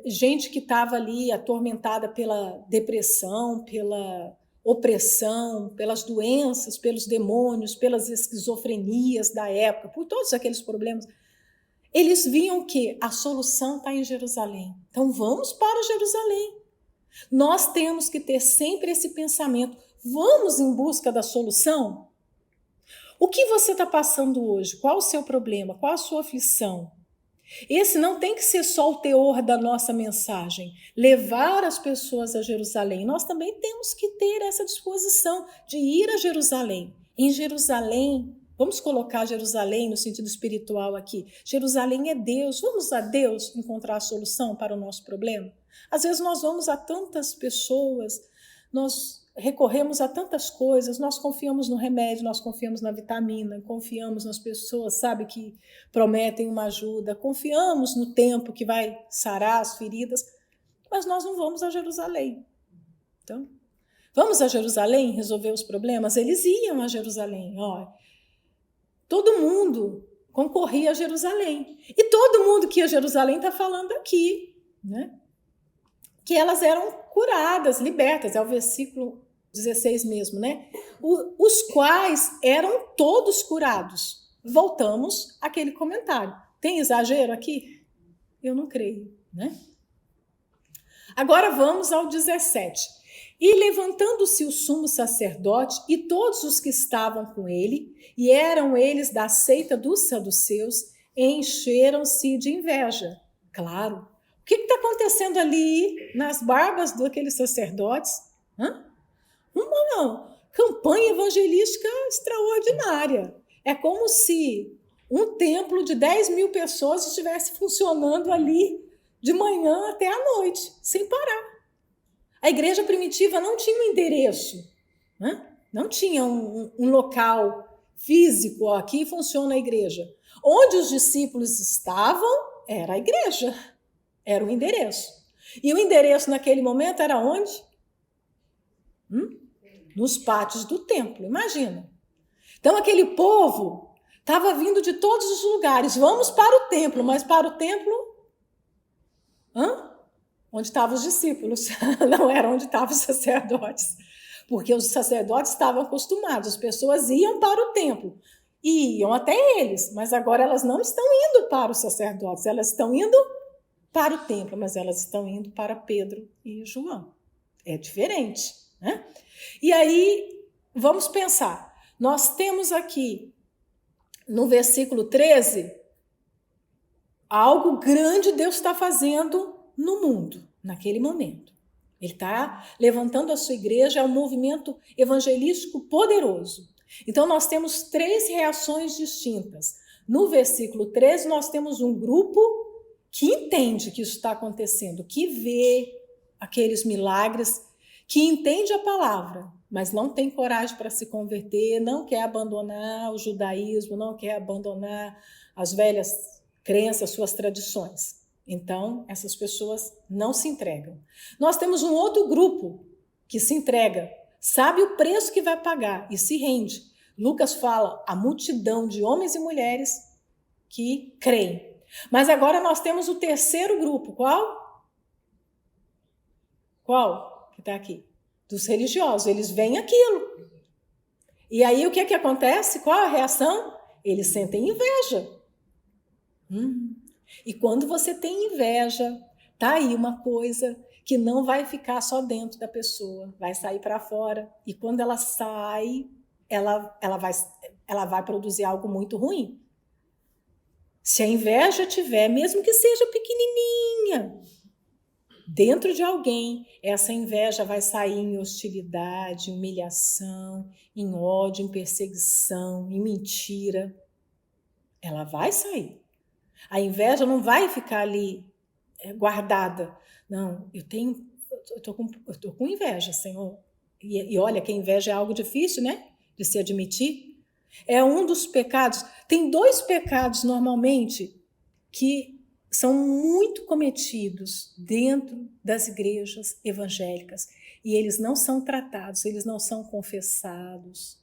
S2: Gente que estava ali atormentada pela depressão, pela opressão, pelas doenças, pelos demônios, pelas esquizofrenias da época, por todos aqueles problemas. Eles viam que a solução está em Jerusalém. Então vamos para Jerusalém. Nós temos que ter sempre esse pensamento. Vamos em busca da solução? O que você está passando hoje? Qual o seu problema? Qual a sua aflição? Esse não tem que ser só o teor da nossa mensagem, levar as pessoas a Jerusalém. Nós também temos que ter essa disposição de ir a Jerusalém. Em Jerusalém, vamos colocar Jerusalém no sentido espiritual aqui. Jerusalém é Deus. Vamos a Deus encontrar a solução para o nosso problema? Às vezes nós vamos a tantas pessoas, nós recorremos a tantas coisas, nós confiamos no remédio, nós confiamos na vitamina, confiamos nas pessoas, sabe, que prometem uma ajuda, confiamos no tempo que vai sarar as feridas, mas nós não vamos a Jerusalém. Então, vamos a Jerusalém resolver os problemas? Eles iam a Jerusalém, ó. Todo mundo concorria a Jerusalém. E todo mundo que ia a Jerusalém está falando aqui, né? Que elas eram curadas, libertas, é o versículo 16 mesmo, né? Os quais eram todos curados. Voltamos àquele comentário. Tem exagero aqui? Eu não creio, né? Agora vamos ao 17. E levantando-se o sumo sacerdote e todos os que estavam com ele, e eram eles da seita dos saduceus, encheram-se de inveja. Claro. O que está acontecendo ali nas barbas daqueles sacerdotes? Uma campanha evangelística extraordinária. É como se um templo de 10.000 pessoas estivesse funcionando ali de manhã até à noite, sem parar. A igreja primitiva não tinha um endereço, né? Não tinha um local físico, ó, aqui funciona a igreja. Onde os discípulos estavam, era a igreja. Era o endereço. E o endereço naquele momento era onde? Nos pátios do templo, imagina. Então aquele povo estava vindo de todos os lugares. Vamos para o templo, mas para o templo onde estavam os discípulos, não era onde estavam os sacerdotes, porque os sacerdotes estavam acostumados, as pessoas iam para o templo, e iam até eles, mas agora elas não estão indo para os sacerdotes, elas estão indo para o templo, mas elas estão indo para Pedro e João. É diferente, né? E aí, vamos pensar, nós temos aqui, no versículo 13, algo grande Deus está fazendo no mundo, naquele momento. Ele está levantando a sua igreja, é um movimento evangelístico poderoso. Então, nós temos 3 reações distintas. No versículo 13, nós temos um grupo que entende que isso está acontecendo, que vê aqueles milagres, que entende a palavra, mas não tem coragem para se converter, não quer abandonar o judaísmo, não quer abandonar as velhas crenças, suas tradições. Então, essas pessoas não se entregam. Nós temos um outro grupo que se entrega, sabe o preço que vai pagar e se rende. Lucas fala a multidão de homens e mulheres que creem. Mas agora nós temos o terceiro grupo. Qual? Qual? Que está aqui. Dos religiosos. Eles veem aquilo. E aí o que acontece? Qual a reação? Eles sentem inveja. E quando você tem inveja, tá aí uma coisa que não vai ficar só dentro da pessoa, vai sair para fora. E quando ela sai, ela vai produzir algo muito ruim. Se a inveja tiver, mesmo que seja pequenininha, dentro de alguém, essa inveja vai sair em hostilidade, em humilhação, em ódio, em perseguição, em mentira. Ela vai sair. A inveja não vai ficar ali guardada. Não, eu tô com inveja, Senhor. E olha que a inveja é algo difícil, né? De se admitir. É um dos pecados. Tem 2 pecados, normalmente, que são muito cometidos dentro das igrejas evangélicas. E eles não são tratados, eles não são confessados.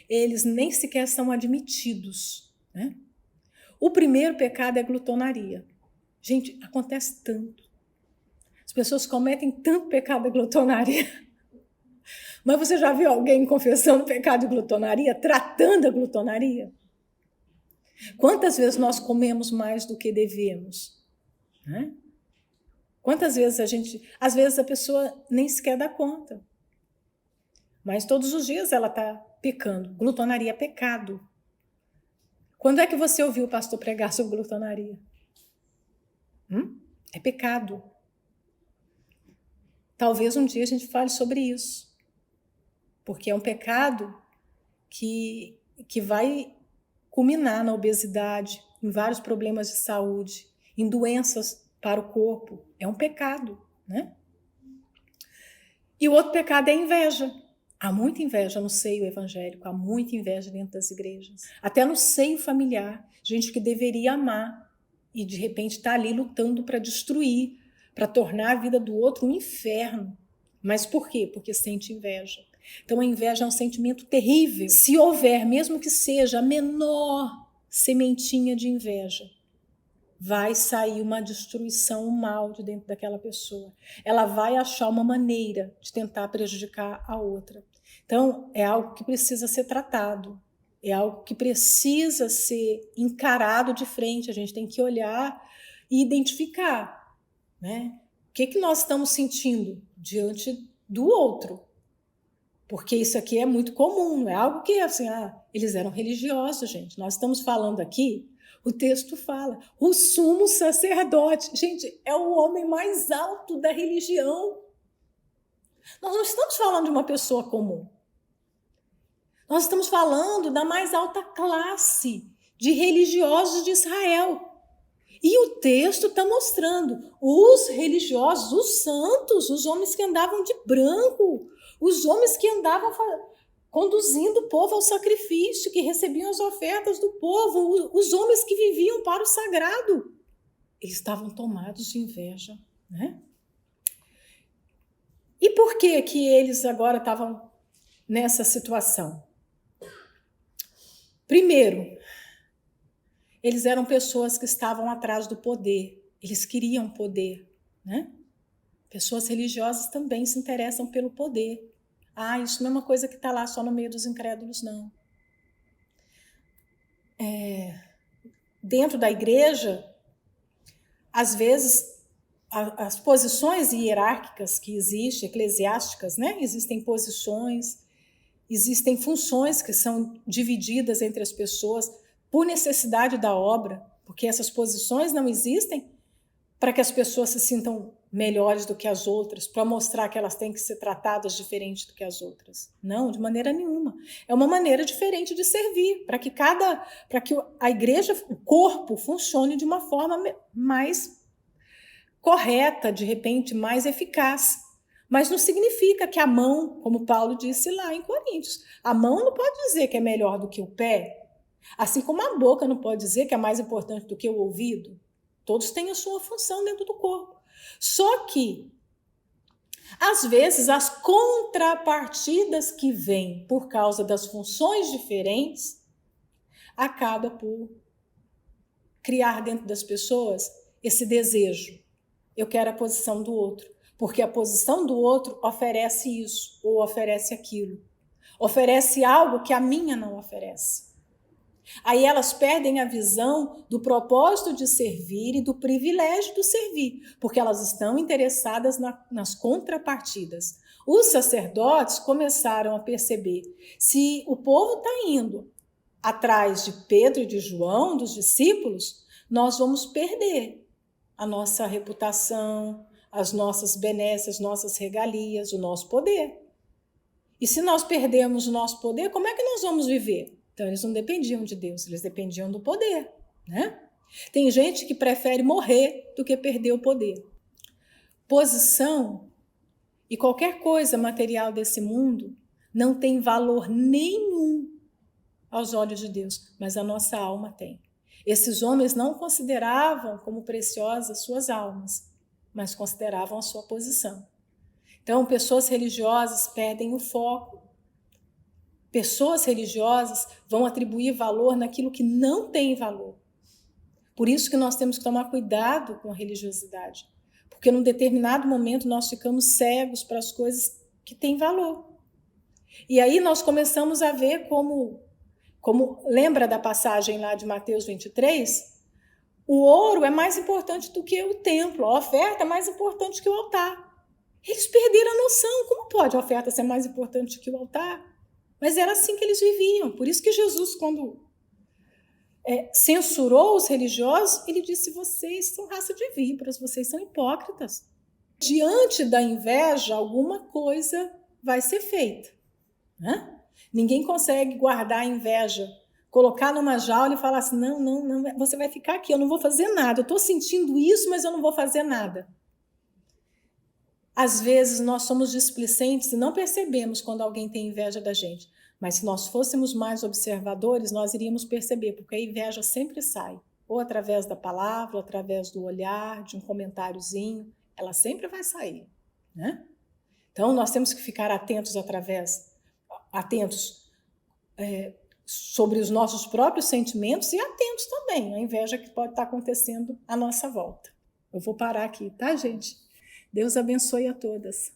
S2: Eles nem sequer são admitidos, né? O primeiro pecado é a glutonaria. Gente, acontece tanto. As pessoas cometem tanto pecado da glutonaria. Mas você já viu alguém confessando pecado de glutonaria, tratando a glutonaria? Quantas vezes nós comemos mais do que devemos? Né? Quantas vezes às vezes a pessoa nem sequer dá conta. Mas todos os dias ela está pecando. Glutonaria é pecado. Quando é que você ouviu o pastor pregar sobre glutonaria? É pecado. Talvez um dia a gente fale sobre isso. Porque é um pecado que vai culminar na obesidade, em vários problemas de saúde, em doenças para o corpo. É um pecado, né? E o outro pecado é a inveja. Há muita inveja no seio evangélico, há muita inveja dentro das igrejas. Até no seio familiar, gente que deveria amar e de repente está ali lutando para destruir, para tornar a vida do outro um inferno. Mas por quê? Porque sente inveja. Então a inveja é um sentimento terrível. Se houver, mesmo que seja a menor sementinha de inveja, vai sair uma destruição, um mal de dentro daquela pessoa. Ela vai achar uma maneira de tentar prejudicar a outra. Então, é algo que precisa ser tratado, é algo que precisa ser encarado de frente, a gente tem que olhar e identificar, né? O que nós estamos sentindo diante do outro? Porque isso aqui é muito comum, não é algo que, assim, eles eram religiosos, gente. Nós estamos falando aqui, o texto fala, o sumo sacerdote. Gente, é o homem mais alto da religião. Nós não estamos falando de uma pessoa comum. Nós estamos falando da mais alta classe de religiosos de Israel. E o texto está mostrando os religiosos, os santos, os homens que andavam de branco, os homens que andavam conduzindo o povo ao sacrifício, que recebiam as ofertas do povo, os homens que viviam para o sagrado. Eles estavam tomados de inveja, né? E por que eles agora estavam nessa situação? Primeiro, eles eram pessoas que estavam atrás do poder, eles queriam poder, né? Pessoas religiosas também se interessam pelo poder. Isso não é uma coisa que está lá só no meio dos incrédulos, não. Dentro da igreja, às vezes, as posições hierárquicas que existem, eclesiásticas, né? Existem posições, existem funções que são divididas entre as pessoas por necessidade da obra, porque essas posições não existem para que as pessoas se sintam melhores do que as outras, para mostrar que elas têm que ser tratadas diferente do que as outras. Não, de maneira nenhuma. É uma maneira diferente de servir, para que a igreja, o corpo, funcione de uma forma mais correta, de repente, mais eficaz. Mas não significa que a mão, como Paulo disse lá em Coríntios, a mão não pode dizer que é melhor do que o pé, assim como a boca não pode dizer que é mais importante do que o ouvido. Todos têm a sua função dentro do corpo. Só que, às vezes, as contrapartidas que vêm por causa das funções diferentes acaba por criar dentro das pessoas esse desejo. Eu quero a posição do outro, porque a posição do outro oferece isso ou oferece aquilo. Oferece algo que a minha não oferece. Aí elas perdem a visão do propósito de servir e do privilégio do servir, porque elas estão interessadas nas contrapartidas. Os sacerdotes começaram a perceber, se o povo está indo atrás de Pedro e de João, dos discípulos, nós vamos perder a nossa reputação, as nossas benesses, as nossas regalias, o nosso poder. E se nós perdermos o nosso poder, como é que nós vamos viver? Então, eles não dependiam de Deus, eles dependiam do poder, né? Tem gente que prefere morrer do que perder o poder. Posição e qualquer coisa material desse mundo não tem valor nenhum aos olhos de Deus, mas a nossa alma tem. Esses homens não consideravam como preciosas suas almas, mas consideravam a sua posição. Então, pessoas religiosas perdem o foco. Pessoas religiosas vão atribuir valor naquilo que não tem valor. Por isso que nós temos que tomar cuidado com a religiosidade, porque num determinado momento nós ficamos cegos para as coisas que têm valor. E aí nós começamos a ver como lembra da passagem lá de Mateus 23? O ouro é mais importante do que o templo, a oferta é mais importante que o altar. Eles perderam a noção. Como pode a oferta ser mais importante que o altar? Mas era assim que eles viviam. Por isso que Jesus, quando censurou os religiosos, ele disse: vocês são raça de víboras, vocês são hipócritas. Diante da inveja, alguma coisa vai ser feita, né? Ninguém consegue guardar a inveja, colocar numa jaula e falar assim: não, você vai ficar aqui, eu não vou fazer nada. Eu estou sentindo isso, mas eu não vou fazer nada. Às vezes nós somos displicentes e não percebemos quando alguém tem inveja da gente. Mas se nós fôssemos mais observadores, nós iríamos perceber, porque a inveja sempre sai. Ou através da palavra, ou através do olhar, de um comentáriozinho. Ela sempre vai sair, né? Então nós temos que ficar atentos sobre os nossos próprios sentimentos e atentos também à inveja que pode estar acontecendo à nossa volta. Eu vou parar aqui, tá, gente? Deus abençoe a todas.